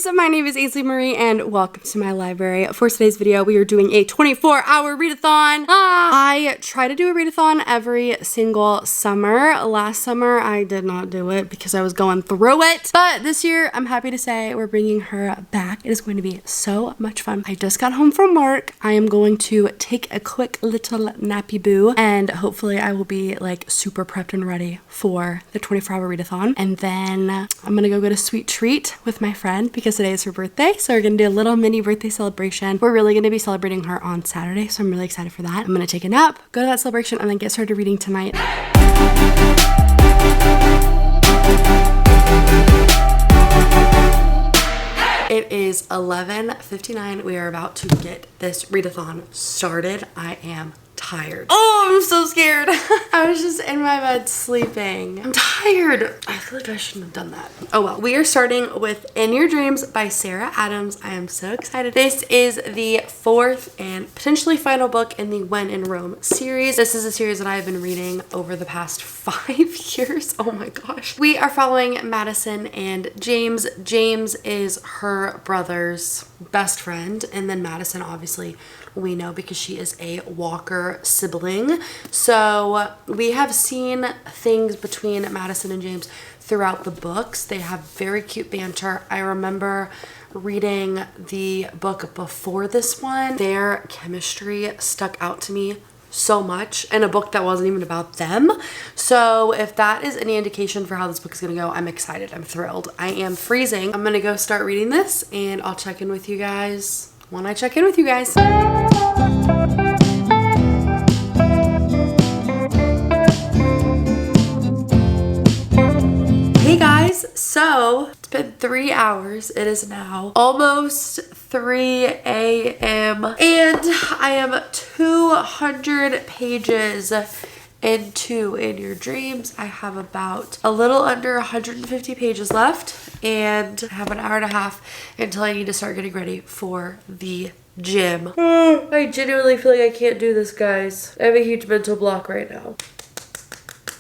babes, my name is Ainsley Marie and welcome to my library. For today's video, we are doing a 24-hour readathon. I try to do a readathon every single summer. Last summer, I did not do it because I was going through it. But this year, I'm happy to say we're bringing her back. It is going to be so much fun. I just got home from work. I am going to take a quick little nappy boo and hopefully I will be like super prepped and ready for the 24-hour readathon. And then I'm gonna go get a sweet treat with my friend because today is her birthday. So we're gonna do a little mini birthday celebration. We're really gonna be celebrating her on Saturday, so I'm really excited for that. I'm gonna take a nap, go to that celebration, and then get started reading tonight. It is 11:59. We are about to get this readathon started. I am tired. Oh, I'm so scared. I was just in my bed sleeping. I'm tired. I feel like I shouldn't have done that. Oh well. We are starting with In Your Dreams by Sarah Adams. I am so excited. This is the fourth and potentially final book in the When in Rome series. This is a series that I've been reading over the past 5 years. Oh my gosh. We are following Madison and James. James is her brother's best friend, and then Madison obviously we know because she is a Walker sibling. So we have seen things between Madison and James throughout the books. They have very cute banter. I remember reading the book before this one. Their chemistry stuck out to me so much in a book that wasn't even about them. So if that is any indication for how this book is gonna go, I'm excited. I'm thrilled. I am freezing. I'm gonna go start reading this and I'll check in with you guys when I check in with you guys. Hey guys, so it's been 3 hours. It is now almost 3 a.m. and I am 200 pages into In Your Dreams. I have about a little under 150 pages left and I have an hour and a half until I need to start getting ready for the gym. I genuinely feel like I can't do this, guys. I have a huge mental block right now.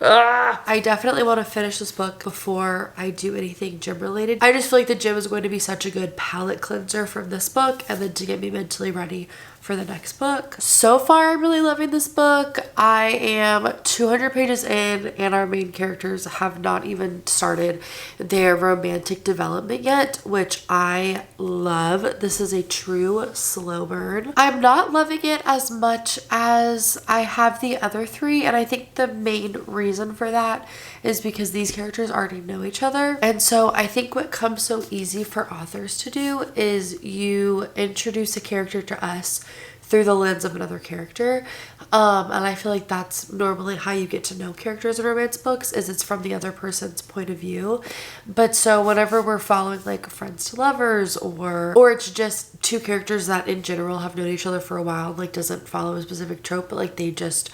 I definitely want to finish this book before I do anything gym related. I just feel like the gym is going to be such a good palate cleanser from this book and then to get me mentally ready for the next book. So far, I'm really loving this book. I am 200 pages in and our main characters have not even started their romantic development yet, which I love. This is a true slow burn. I'm not loving it as much as I have the other three, and I think the main reason for that is because these characters already know each other. And so I think what comes so easy for authors to do is you introduce a character to us through the lens of another character. And I feel like that's normally how you get to know characters in romance books, is it's from the other person's point of view. But so whenever we're following like friends to lovers or it's just two characters that in general have known each other for a while, like doesn't follow a specific trope, but like they just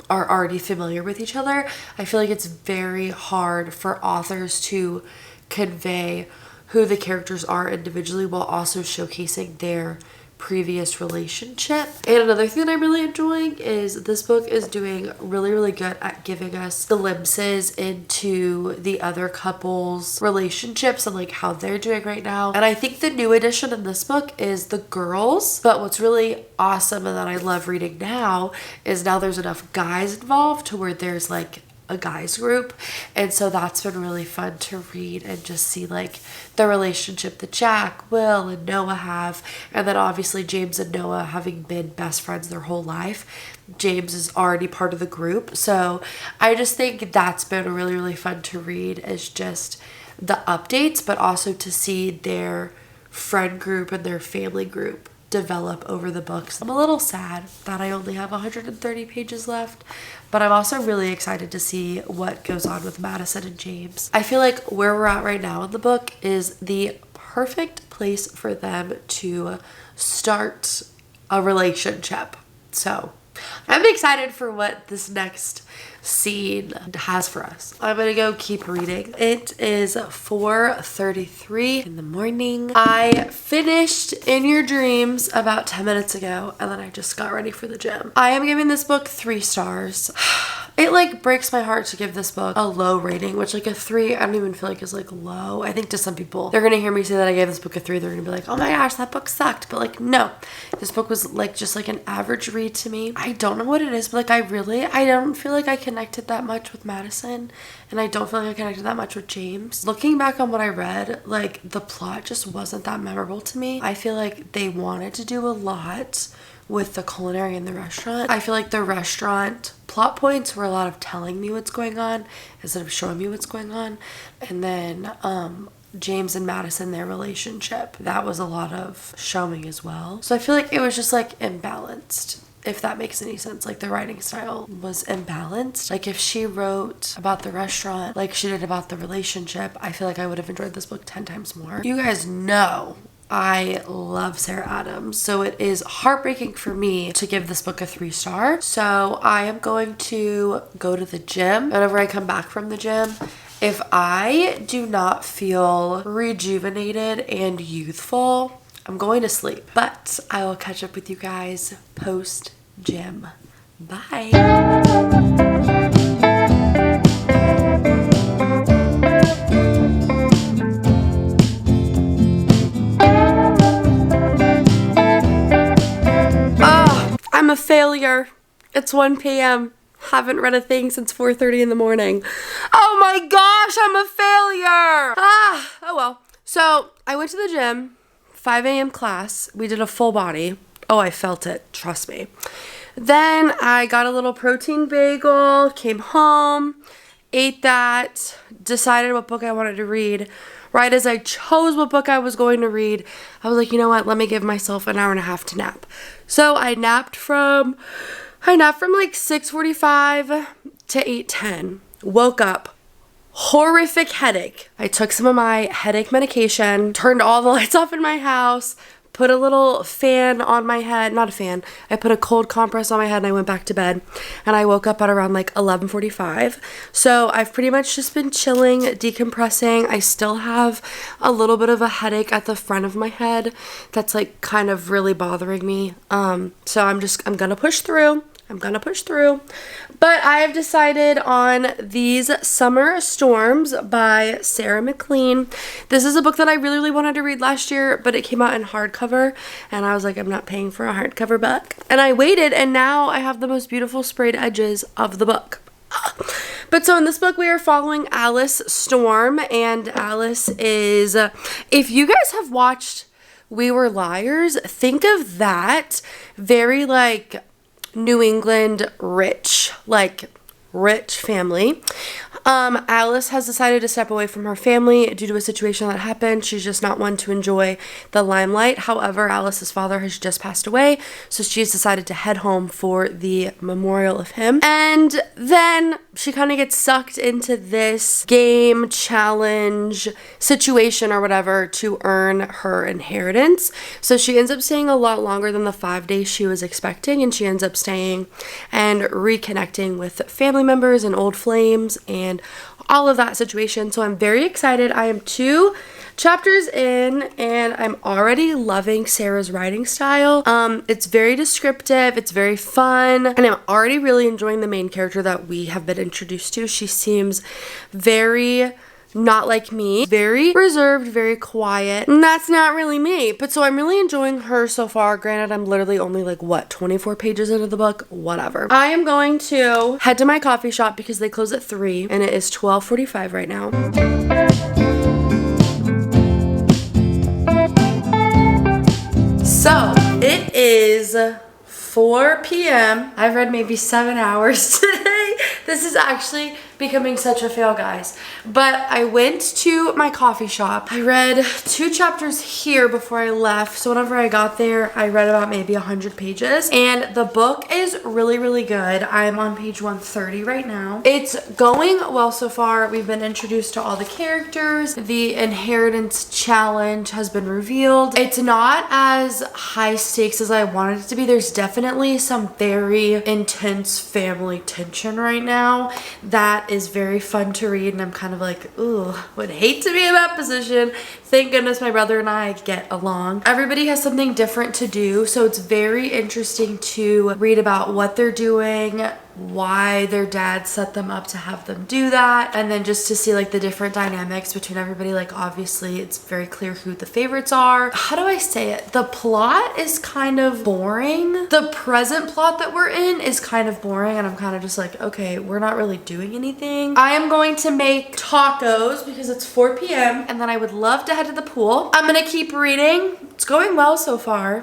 are already familiar with each other, I feel like it's very hard for authors to convey who the characters are individually while also showcasing their previous relationship. And another thing that I'm really enjoying is this book is doing really good at giving us glimpses into the other couples' relationships and like how they're doing right now. And I think the new addition in this book is the girls. But what's really awesome and that I love reading now is now there's enough guys involved to where there's like a guys group, and so that's been really fun to read and just see like the relationship that Jack, Will, and Noah have, and then obviously James and Noah having been best friends their whole life. James is already part of the group, so I just think that's been really fun to read, is just the updates, but also to see their friend group and their family group develop over the books. I'm a little sad that I only have 130 pages left, but I'm also really excited to see what goes on with Madison and James. I feel like where we're at right now in the book is the perfect place for them to start a relationship. So I'm excited for what this next scene has for us. I'm gonna go keep reading. It is 4:33 in the morning. I finished In Your Dreams about 10 minutes ago and then I just got ready for the gym. I am giving this book 3 stars. It like breaks my heart to give this book a low rating, which like a 3 I don't even feel like is like low. I think to some people, they're gonna hear me say that I gave this book a 3, they're gonna be like, oh my gosh, that book sucked. But like, no, this book was like just like an average read to me. I don't know what it is, but like I don't feel like I connected that much with Madison, and I don't feel like I connected that much with James. Looking back on what I read, like the plot just wasn't that memorable to me. I feel like they wanted to do a lot with the culinary in the restaurant. I feel like the restaurant plot points were a lot of telling me what's going on instead of showing me what's going on. And then James and Madison, their relationship, that was a lot of showing as well. So I feel like it was just like imbalanced, if that makes any sense. Like the writing style was imbalanced. Like if she wrote about the restaurant like she did about the relationship, I feel like I would have enjoyed this book 10 times more. You guys know I love Sarah Adams, so it is heartbreaking for me to give this book a 3-star. So I am going to go to the gym. Whenever I come back from the gym, if I do not feel rejuvenated and youthful, I'm going to sleep. But I will catch up with you guys post gym. Bye. I'm a failure. It's 1 p.m. Haven't read a thing since 4:30 in the morning. Oh my gosh, I'm a failure. Oh well. So I went to the gym, 5 a.m. class. We did a full body. Oh, I felt it. Trust me. Then I got a little protein bagel, came home, ate that, decided what book I wanted to read. Right as I chose what book I was going to read, I was like, you know what? Let me give myself an hour and a half to nap. So I napped from like 6:45 to 8:10. Woke up, horrific headache. I took some of my headache medication, turned all the lights off in my house, put a little fan on my head, not a fan, I put a cold compress on my head and I went back to bed, and I woke up at around like 11:45. So I've pretty much just been chilling, decompressing. I still have a little bit of a headache at the front of my head that's like kind of really bothering me. So I'm gonna push through. But I have decided on These Summer Storms by Sarah McLean. This is a book that I really wanted to read last year, but it came out in hardcover, and I was like, I'm not paying for a hardcover book. And I waited, and now I have the most beautiful sprayed edges of the book. But so in this book, we are following Alice Storm, and Alice is, if you guys have watched We Were Liars, think of that. Very like New England rich family. Alice has decided to step away from her family due to a situation that happened. She's just not one to enjoy the limelight. However, Alice's father has just passed away, so she's decided to head home for the memorial of him. And then she kind of gets sucked into this game challenge situation or whatever to earn her inheritance. So she ends up staying a lot longer than the 5 days she was expecting, and she ends up staying and reconnecting with family members and old flames and all of that situation. So I'm very excited. I am 2 chapters in, and I'm already loving Sarah's writing style. It's very descriptive, it's very fun, and I'm already really enjoying the main character that we have been introduced to. She seems very not like me, very reserved, very quiet, and that's not really me. But so I'm really enjoying her so far. Granted, I'm literally only like 24 pages into the book, whatever. I am going to head to my coffee shop because they close at 3 and it is 12:45 right now. So it is 4 p.m. I've read maybe 7 hours today. This is actually becoming such a fail, guys. But I went to my coffee shop. I read 2 chapters here before I left. So whenever I got there, I read about maybe 100 pages. And the book is really good. I'm on page 130 right now. It's going well so far. We've been introduced to all the characters. The inheritance challenge has been revealed. It's not as high stakes as I wanted it to be. There's definitely some very intense family tension right now that is very fun to read, and I'm kind of like, ooh, would hate to be in that position. Thank goodness my brother and I get along. Everybody has something different to do, so it's very interesting to read about what they're doing why their dad set them up to have them do that, and then just to see like the different dynamics between everybody. Like obviously it's very clear who the favorites are. How do I say it? The plot is kind of boring. The present plot that we're in is kind of boring, and I'm kind of just like, okay, we're not really doing anything. I am going to make tacos because it's 4 p.m. and then I would love to head to the pool. I'm gonna keep reading. It's going well so far.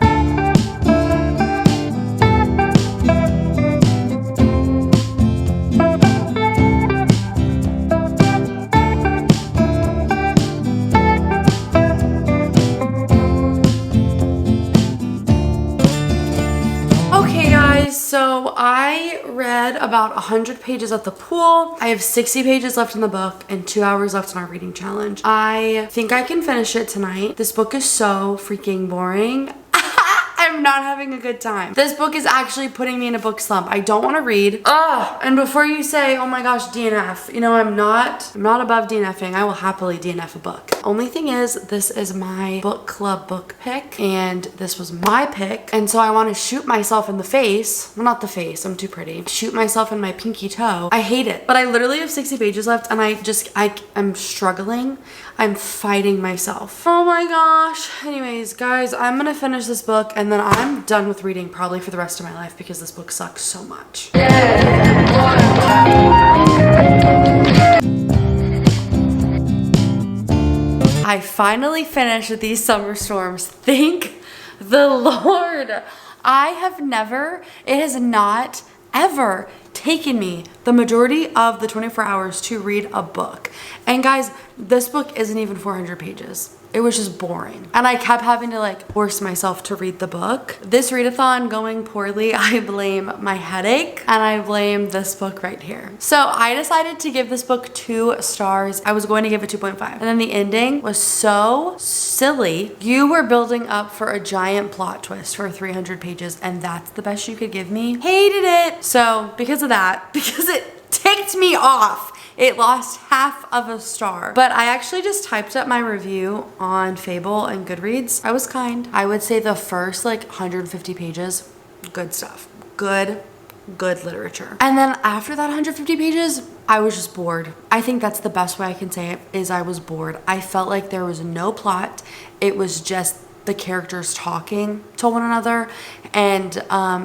So I read about 100 pages at the pool. I have 60 pages left in the book and 2 hours left in our reading challenge. I think I can finish it tonight. This book is so freaking boring. I'm not having a good time. This book is actually putting me in a book slump. I don't want to read. And before you say, oh my gosh, DNF, you know, I'm not above DNFing. I will happily DNF a book. Only thing is, this is my book club book pick, and this was my pick. And so I want to shoot myself in the face. Well, not the face, I'm too pretty. Shoot myself in my pinky toe. I hate it. But I literally have 60 pages left, and I'm struggling. I'm fighting myself. Oh my gosh. Anyways, guys, I'm gonna finish this book and then I'm done with reading probably for the rest of my life because this book sucks so much. I finally finished these summer storms. Thank the Lord. It has not ever taken me the majority of the 24 hours to read a book. And guys, this book isn't even 400 pages. It was just boring. And I kept having to like force myself to read the book. This readathon going poorly, I blame my headache and I blame this book right here. So I decided to give this book 2 stars. I was going to give it 2.5. And then the ending was so silly. You were building up for a giant plot twist for 300 pages and that's the best you could give me. Hated it. So because of that, because it ticked me off, it lost half of a star. But I actually just typed up my review on Fable and Goodreads. I was kind. I would say the first like 150 pages, good stuff. Good literature. And then after that 150 pages, I was just bored. I think that's the best way I can say it, is I was bored. I felt like there was no plot. It was just the characters talking to one another. And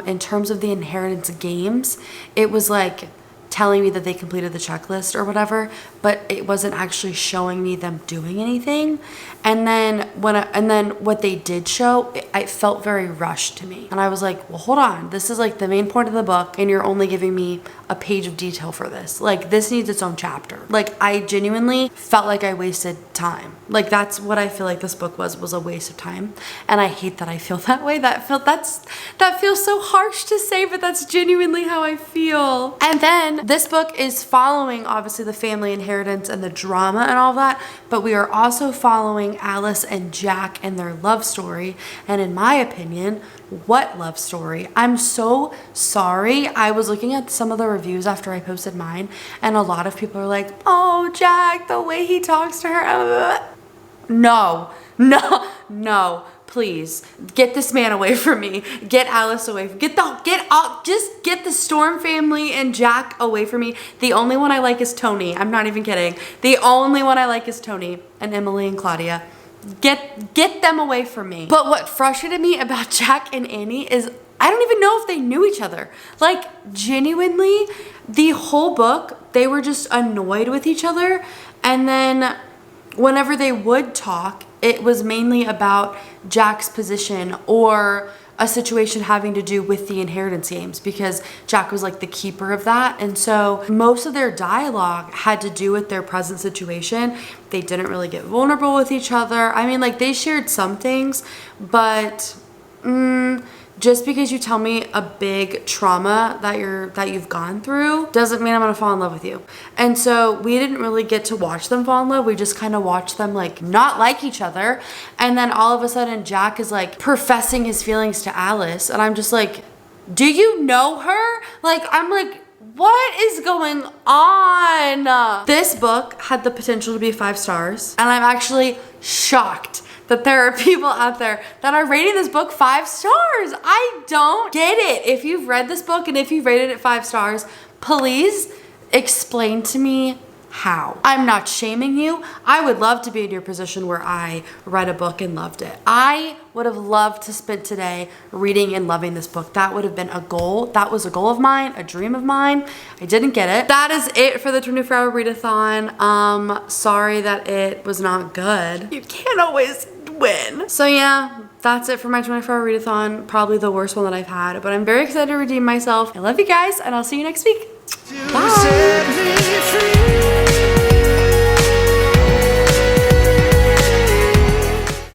in terms of the inheritance games, it was like telling me that they completed the checklist or whatever, but it wasn't actually showing me them doing anything. And then what they did show, it felt very rushed to me. And I was like, well, hold on. This is like the main point of the book and you're only giving me a page of detail for this. Like this needs its own chapter. Like I genuinely felt like I wasted time. Like that's what I feel like this book was a waste of time. And I hate that I feel that way. That feels so harsh to say, but that's genuinely how I feel. And then this book is following obviously the family inheritance and the drama and all that, but we are also following Alice and Jack and their love story. And in my opinion, what love story? I'm so sorry. I was looking at some of the reviews after I posted mine, and a lot of people are like, oh, Jack, the way he talks to her. No, please get this man away from me. Get Alice away. Just get the Storm family and Jack away from me. The only one I like is Tony. I'm not even kidding. The only one I like is Tony and Emily and Claudia. Get them away from me. But what frustrated me about Jack and Annie is I don't even know if they knew each other. Like genuinely, the whole book, they were just annoyed with each other. And then whenever they would talk, it was mainly about Jack's position or a situation having to do with the inheritance games because Jack was like the keeper of that. And so most of their dialogue had to do with their present situation. They didn't really get vulnerable with each other. I mean, like they shared some things, but just because you tell me a big trauma that you've gone through doesn't mean I'm gonna fall in love with you. And so we didn't really get to watch them fall in love. We just kind of watched them like not like each other. And then all of a sudden Jack is like professing his feelings to Alice. And I'm just like, do you know her? Like, I'm like, what is going on? This book had the potential to be 5 stars. And I'm actually shocked that there are people out there that are rating this book 5 stars. I don't get it. If you've read this book and if you've rated it 5 stars, please explain to me how. I'm not shaming you. I would love to be in your position where I read a book and loved it. I would have loved to spend today reading and loving this book. That would have been a goal. That was a goal of mine, a dream of mine. I didn't get it. That is it for the 24-hour readathon. Sorry that it was not good. You can't always win. So yeah, that's it for my 24-hour readathon. Probably the worst one that I've had, but I'm very excited to redeem myself. I love you guys, and I'll see you next week. Bye.